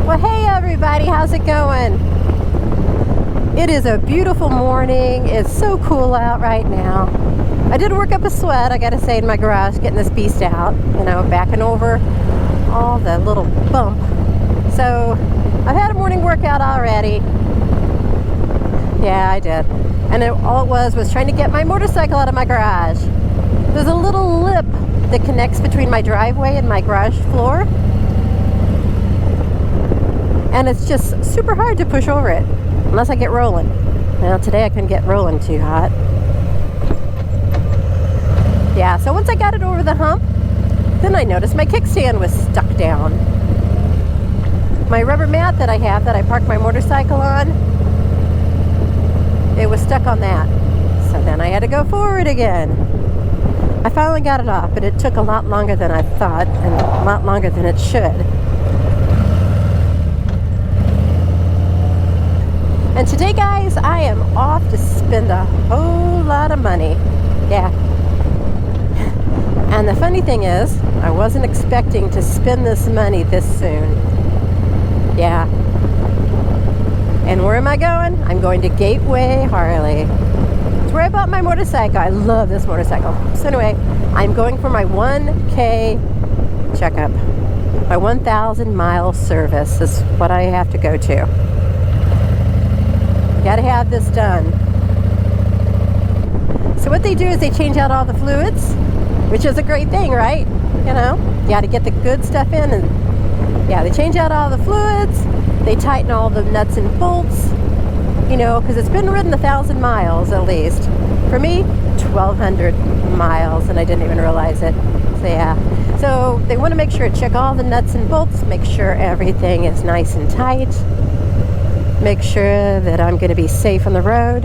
Well, hey everybody, how's it going? It is a beautiful morning. It's so cool out right now. I did work up a sweat, I gotta say, in my garage, getting this beast out, backing over all the little bump. So I've had a morning workout already. Yeah, I did. And all it was trying to get my motorcycle out of my garage. There's a little lip that connects between my driveway and my garage floor. And it's just super hard to push over it, unless I get rolling. Now today I couldn't get rolling too hot. Yeah, so once I got it over the hump, then I noticed my kickstand was stuck down. My rubber mat that I have that I park my motorcycle on, it was stuck on that. So then I had to go forward again. I finally got it off, but it took a lot longer than I thought and a lot longer than it should. And today, guys, I am off to spend a whole lot of money. Yeah. And the funny thing is, I wasn't expecting to spend this money this soon. Yeah. And where am I going? I'm going to Gateway Harley. It's where I bought my motorcycle. I love this motorcycle. So anyway, I'm going for my 1K checkup. My 1,000 mile service is what I have to go to. Gotta have this done. So what they do is they change out all the fluids, which is a great thing, right? You gotta get the good stuff in, and yeah, they change out all the fluids, they tighten all the nuts and bolts, because it's been ridden 1,000 miles at least. For me, 1,200 miles, and I didn't even realize it. So yeah, so they want to make sure, check all the nuts and bolts, make sure everything is nice and tight, make sure that I'm going to be safe on the road.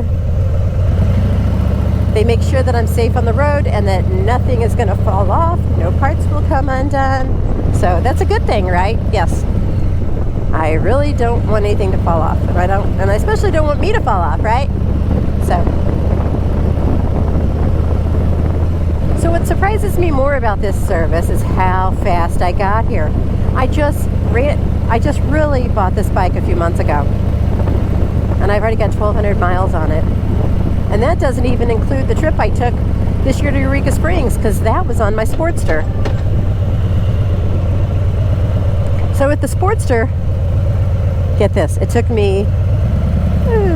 They make sure that I'm safe on the road and that nothing is going to fall off, no parts will come undone. So that's a good thing, right? Yes. I really don't want anything to fall off, and I especially don't want me to fall off, right? So what surprises me more about this service is how fast I got here. I just really bought this bike a few months ago, and I've already got 1,200 miles on it. And that doesn't even include the trip I took this year to Eureka Springs, because that was on my Sportster. So with the Sportster, get this, it took me,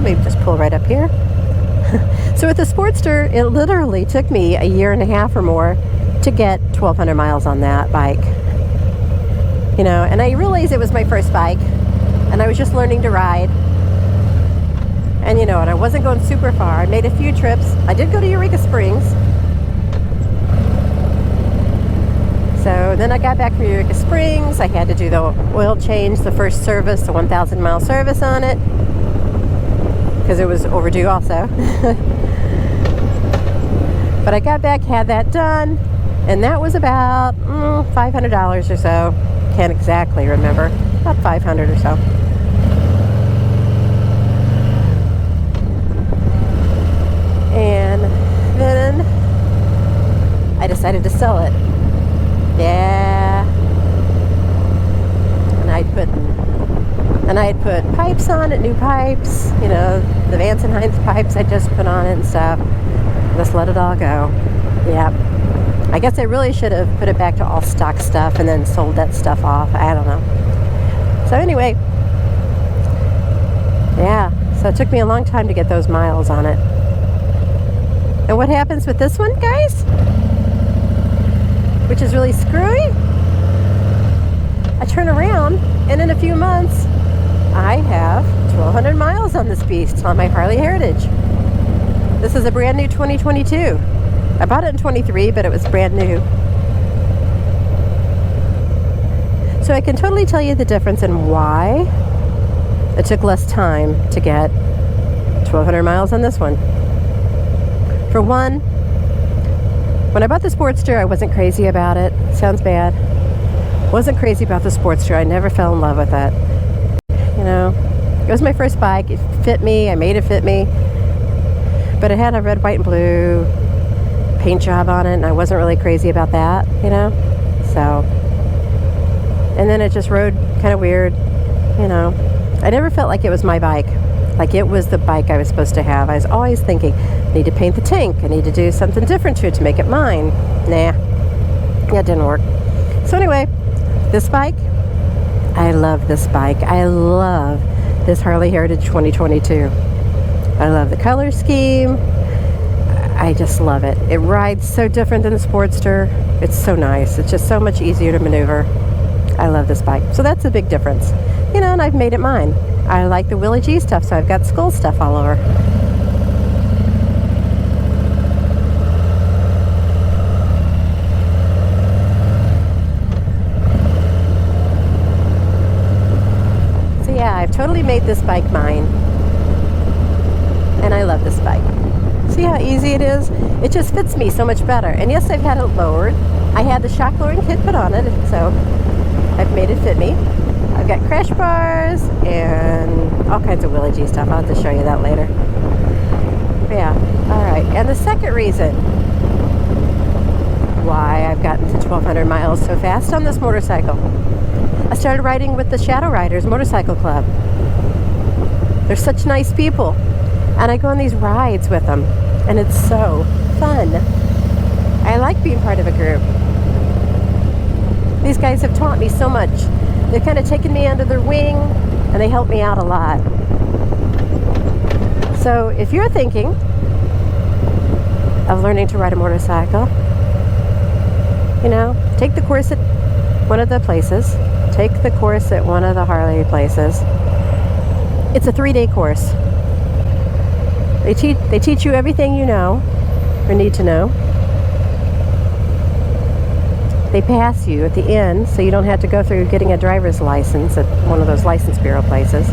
maybe just pull right up here. So with the Sportster, it literally took me a year and a half or more to get 1,200 miles on that bike. And I realized it was my first bike, and I was just learning to ride. And and I wasn't going super far. I made a few trips. I did go to Eureka Springs. So then I got back from Eureka Springs. I had to do the oil change, the first service, the 1,000 mile service on it, because it was overdue also. But I got back, had that done, and that was about $500 or so. Can't exactly remember. About $500 or so. And then I decided to sell it. Yeah. And I had put pipes on it, new pipes, the Vance and Hines pipes I just put on it and stuff. Just let it all go. Yeah. I guess I really should have put it back to all stock stuff and then sold that stuff off. I don't know. So anyway, yeah. So it took me a long time to get those miles on it. And what happens with this one, guys? Which is really screwy. I turn around, and in a few months, I have 1,200 miles on this beast on my Harley Heritage. This is a brand new 2022. I bought it in 23, but it was brand new. So I can totally tell you the difference in why it took less time to get 1,200 miles on this one. For one, when I bought the Sportster, I wasn't crazy about it. Sounds bad. Wasn't crazy about the Sportster. I never fell in love with it. It was my first bike. It fit me. I made it fit me. But it had a red, white, and blue paint job on it, and I wasn't really crazy about that, So, and then it just rode kind of weird. you know, I never felt like it was my bike. Like it was the bike I was supposed to have. I was always thinking, I need to paint the tank. I need to do something different to it to make it mine. Nah, that didn't work. So anyway, this bike, I love this bike. I love this Harley Heritage 2022. I love the color scheme. I just love it. It rides so different than the Sportster. It's so nice. It's just so much easier to maneuver. I love this bike. So that's a big difference. You know, and I've made it mine. I like the Willie G stuff, so I've got Skull stuff all over. So yeah, I've totally made this bike mine. And I love this bike. See how easy it is? It just fits me so much better. And yes, I've had it lowered. I had the shock lowering kit put on it, so I've made it fit me. I've got crash bars and all kinds of Willie G stuff. I'll have to show you that later. But yeah, all right. And the second reason why I've gotten to 1,200 miles so fast on this motorcycle, I started riding with the Shadow Riders Motorcycle Club. They're such nice people. And I go on these rides with them, and it's so fun. I like being part of a group. These guys have taught me so much. They've kind of taken me under their wing, and they help me out a lot. So if you're thinking of learning to ride a motorcycle, you know, take the course at one of the places. Take the course at one of the Harley places. It's a 3-day course. They teach you everything you know or need to know. They pass you at the end, so you don't have to go through getting a driver's license at one of those license bureau places.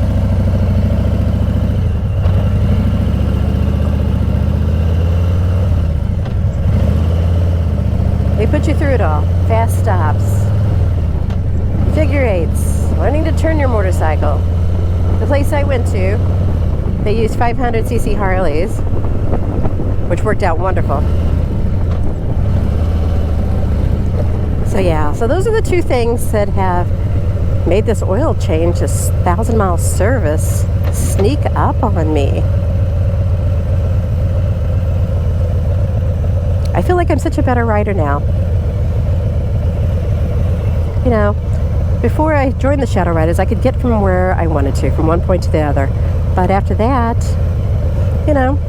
They put you through it all. Fast stops, figure eights, learning to turn your motorcycle. The place I went to, they used 500cc Harleys, which worked out wonderful. So yeah, so those are the two things that have made this oil change, this 1,000-mile service, sneak up on me. I feel like I'm such a better rider now. You know, before I joined the Shadow Riders, I could get from where I wanted to, from one point to the other. But after that, you know,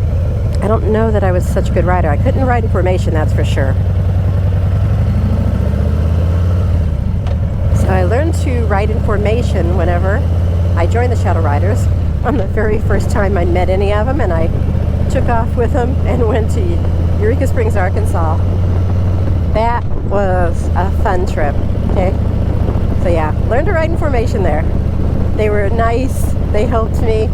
I don't know that I was such a good rider. I couldn't ride in formation, that's for sure. So I learned to ride in formation whenever I joined the Shadow Riders. On the very first time I met any of them, and I took off with them and went to Eureka Springs, Arkansas. That was a fun trip, okay? So yeah, learned to ride in formation there. They were nice, they helped me.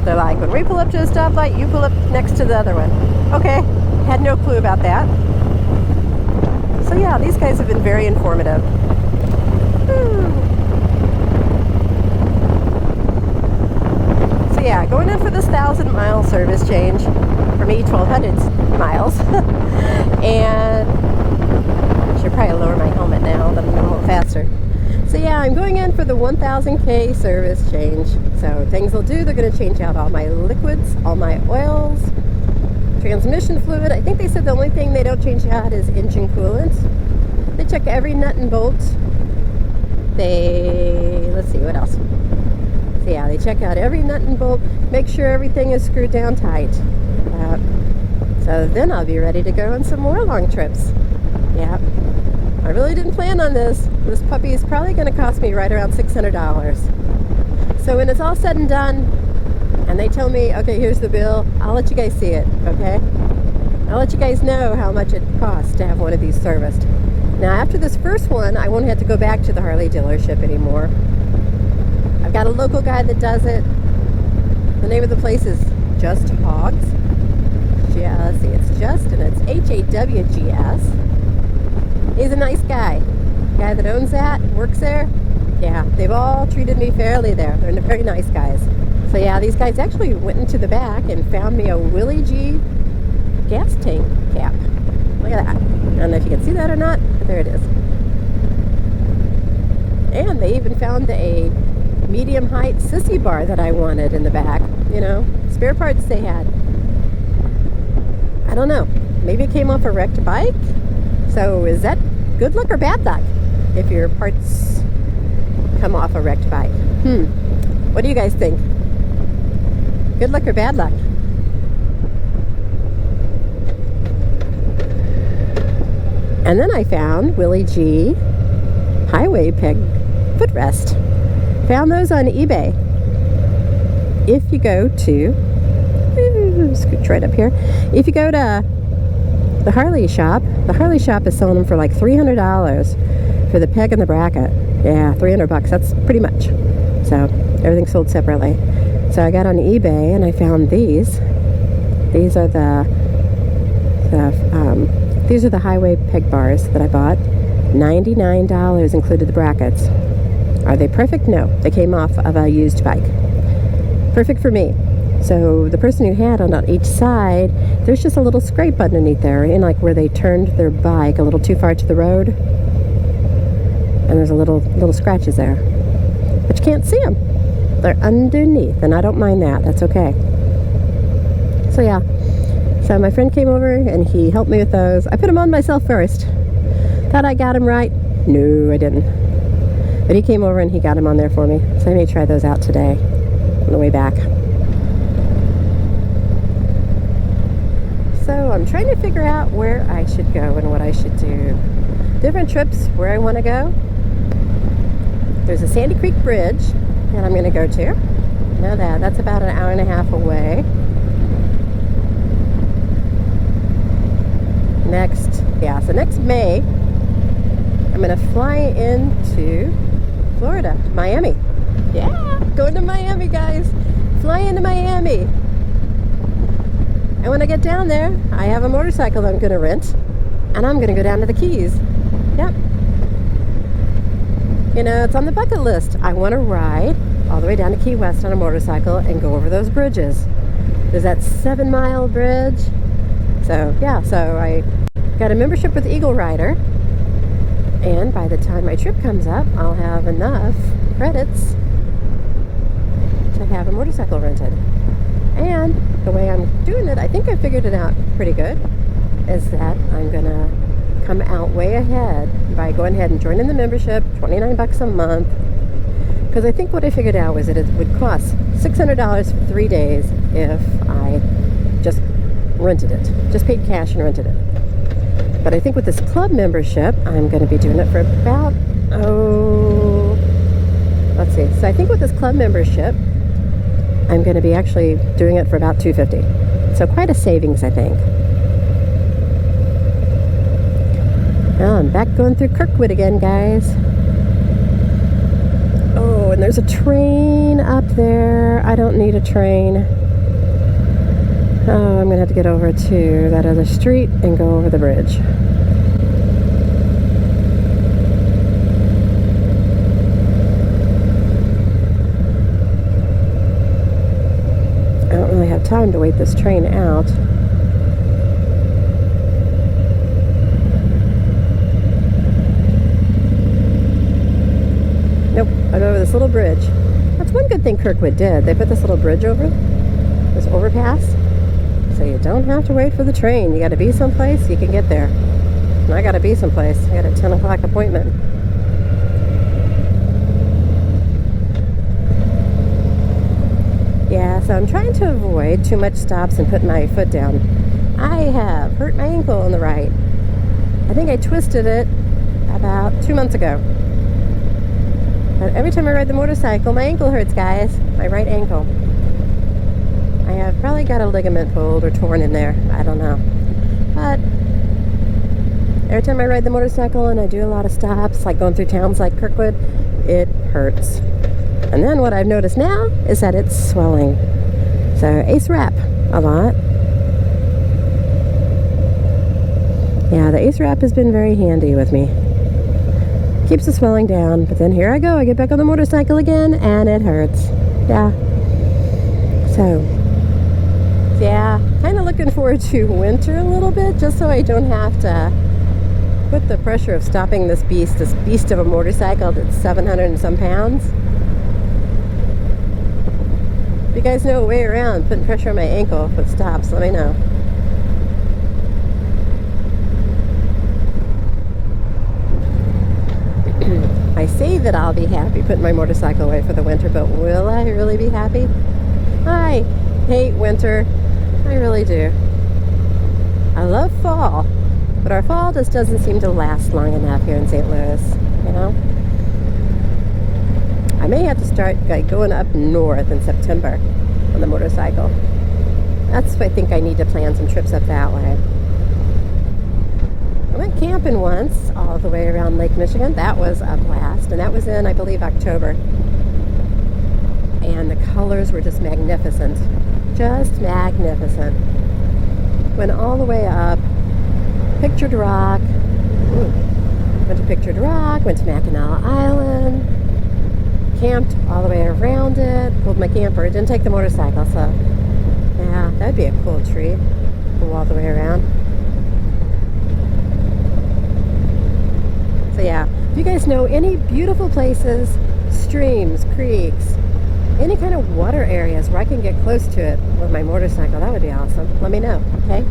They're like, when we pull up to a stoplight, you pull up next to the other one. Okay, had no clue about that. So yeah, these guys have been very informative. So yeah, going in for this 1,000-mile service change, for me 1,200 miles. And I should probably lower my helmet now that I'm going a little faster. So yeah, I'm going in for the 1,000K service change. So things they'll do, they're going to change out all my liquids, all my oils, transmission fluid. I think they said the only thing they don't change out is engine coolant. They check every nut and bolt. Let's see, what else? So yeah, they check out every nut and bolt, make sure everything is screwed down tight. So then I'll be ready to go on some more long trips. Yeah. I really didn't plan on this. This puppy is probably going to cost me right around $600. So when it's all said and done, and they tell me, okay, here's the bill, I'll let you guys see it, okay? I'll let you guys know how much it costs to have one of these serviced. Now, after this first one, I won't have to go back to the Harley dealership anymore. I've got a local guy that does it. The name of the place is Just Hogs. Yeah, let's see, it's Just, and it's Hawgs. He's a nice guy. The guy that owns that, works there. Yeah, they've all treated me fairly there. They're very nice guys. So yeah, these guys actually went into the back and found me a Willie G gas tank cap. Look at that. I don't know if you can see that or not, but there it is. And they even found a medium height sissy bar that I wanted in the back. You know, spare parts they had. I don't know. Maybe it came off a wrecked bike. So is that good luck or bad luck if your parts come off a wrecked bike? What do you guys think? Good luck or bad luck? And then I found Willie G highway peg footrest. Found those on eBay. If you go to, scooch right up here. If you go to the Harley shop is selling them for like $300 for the peg and the bracket. Yeah, $300. That's pretty much. So everything's sold separately. So I got on eBay and I found these. These are these are the highway peg bars that I bought. $99 included the brackets. Are they perfect? No. They came off of a used bike. Perfect for me. So the person who had on each side, there's just a little scrape underneath there, in like where they turned their bike a little too far to the road. And there's a little scratches there. But you can't see them. They're underneath, and I don't mind that. That's okay. So yeah. So my friend came over and he helped me with those. I put them on myself first. Thought I got them right. No, I didn't. But he came over and he got them on there for me. So I may try those out today on the way back. So I'm trying to figure out where I should go and what I should do. Different trips where I want to go. There's a Sandy Creek Bridge that I'm going to go to. I know that. That's about an hour and a half away. So next May, I'm going to fly into Florida, Miami. Yeah, going to Miami, guys. Fly into Miami. And when I get down there, I have a motorcycle I'm going to rent, and I'm going to go down to the Keys. Yep. You know, it's on the bucket list. I want to ride all the way down to Key West on a motorcycle and go over those bridges. There's that 7-mile bridge. So, yeah, so I got a membership with Eagle Rider, and by the time my trip comes up, I'll have enough credits to have a motorcycle rented. And the way I'm doing it, I think I figured it out pretty good, is that I'm going to come out way ahead by going ahead and joining the membership, $29 a month, because I think what I figured out was that it would cost $600 for 3 days if I just rented it, just paid cash and rented it. But I think with this club membership, I'm going to be doing it for about, let's see. So I think with this club membership, I'm going to be actually doing it for about $250. So quite a savings, I think. Now I'm back going through Kirkwood again, guys. Oh, and there's a train up there. I don't need a train. Oh, I'm going to have to get over to that other street and go over the bridge. I don't really have time to wait this train out. Nope, I'm over this little bridge. That's one good thing Kirkwood did. They put this little bridge over, this overpass. So you don't have to wait for the train. You got to be someplace, you can get there. And I got to be someplace. I got a 10 o'clock appointment. Yeah, so I'm trying to avoid too much stops and putting my foot down. I have hurt my ankle on the right. I think I twisted it about 2 months ago. But every time I ride the motorcycle, my ankle hurts, guys. My right ankle. I have probably got a ligament pulled or torn in there. I don't know. But every time I ride the motorcycle and I do a lot of stops, like going through towns like Kirkwood, it hurts. And then what I've noticed now is that it's swelling. So Ace Wrap a lot. Yeah, the Ace Wrap has been very handy with me. Keeps the swelling down, but then here I go. I get back on the motorcycle again and it hurts. Yeah. So yeah, kind of looking forward to winter a little bit, just so I don't have to Put the pressure of stopping this beast of a motorcycle that's 700 and some pounds. If you guys know a way around putting pressure on my ankle if it stops, let me know. I say that I'll be happy putting my motorcycle away for the winter, but will I really be happy? I hate winter. I really do. I love fall, but our fall just doesn't seem to last long enough here in St. Louis, you know? I may have to start going up north in September on the motorcycle. That's what I think I need to plan some trips up that way. I went camping once all the way around Lake Michigan. That was a blast, and that was in, I believe, October. And the colors were just magnificent. Just magnificent. Went all the way up, Pictured Rock. Went to Pictured Rock, went to Mackinac Island, camped all the way around it, pulled my camper, didn't take the motorcycle, so yeah, that'd be a cool treat. Go all the way around. So yeah, if you guys know any beautiful places, streams, creeks, any kind of water areas where I can get close to it with my motorcycle, that would be awesome. Let me know, okay?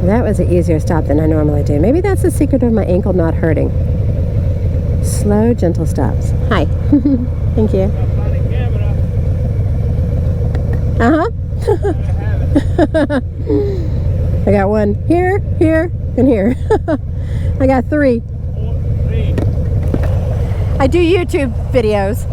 That was an easier stop than I normally do. Maybe that's the secret of my ankle not hurting. Slow, gentle stops. Hi. Thank you. I got one here, here, and here. I got three. I do YouTube videos.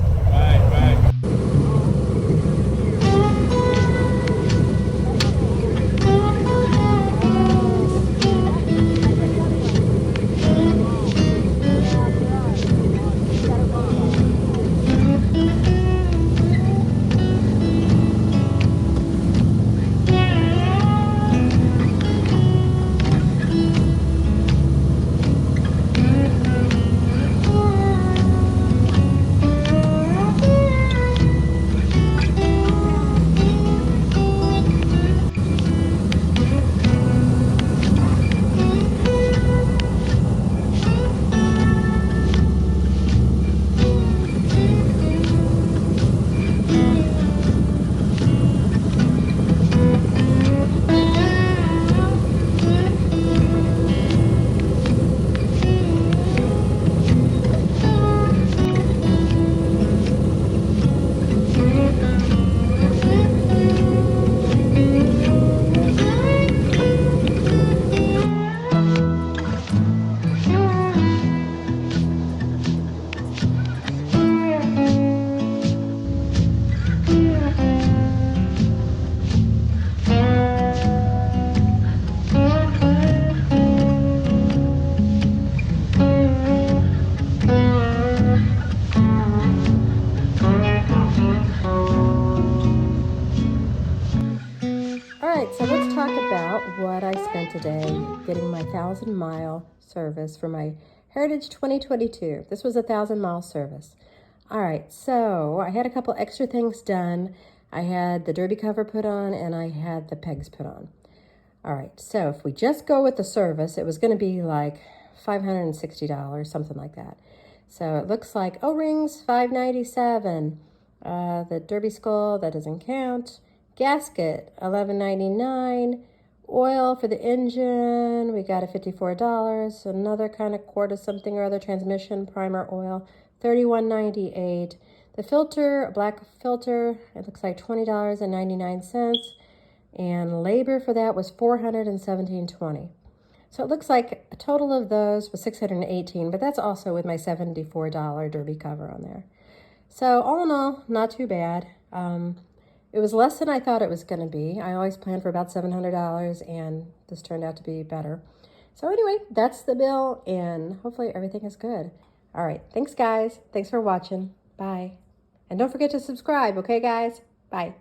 So let's talk about what I spent today getting my 1,000-mile service for my Heritage 2022. This was a 1,000-mile service. All right, so I had a couple extra things done. I had the derby cover put on and I had the pegs put on. All right, so if we just go with the service, it was going to be like $560, something like that. So it looks like O-rings, $597. The derby skull, that doesn't count. Gasket, $11.99. Oil for the engine, we got a $54. Another kind of quart of something or other, transmission primer oil, $31.98. The filter, a black filter, it looks like $20.99. And labor for that was $417.20. So it looks like a total of those was $618, but that's also with my $74 derby cover on there. So all in all, not too bad. It was less than I thought it was going to be. I always planned for about $700, and this turned out to be better. So anyway, that's the bill, and hopefully everything is good. All right. Thanks, guys. Thanks for watching. Bye. And don't forget to subscribe, okay, guys? Bye.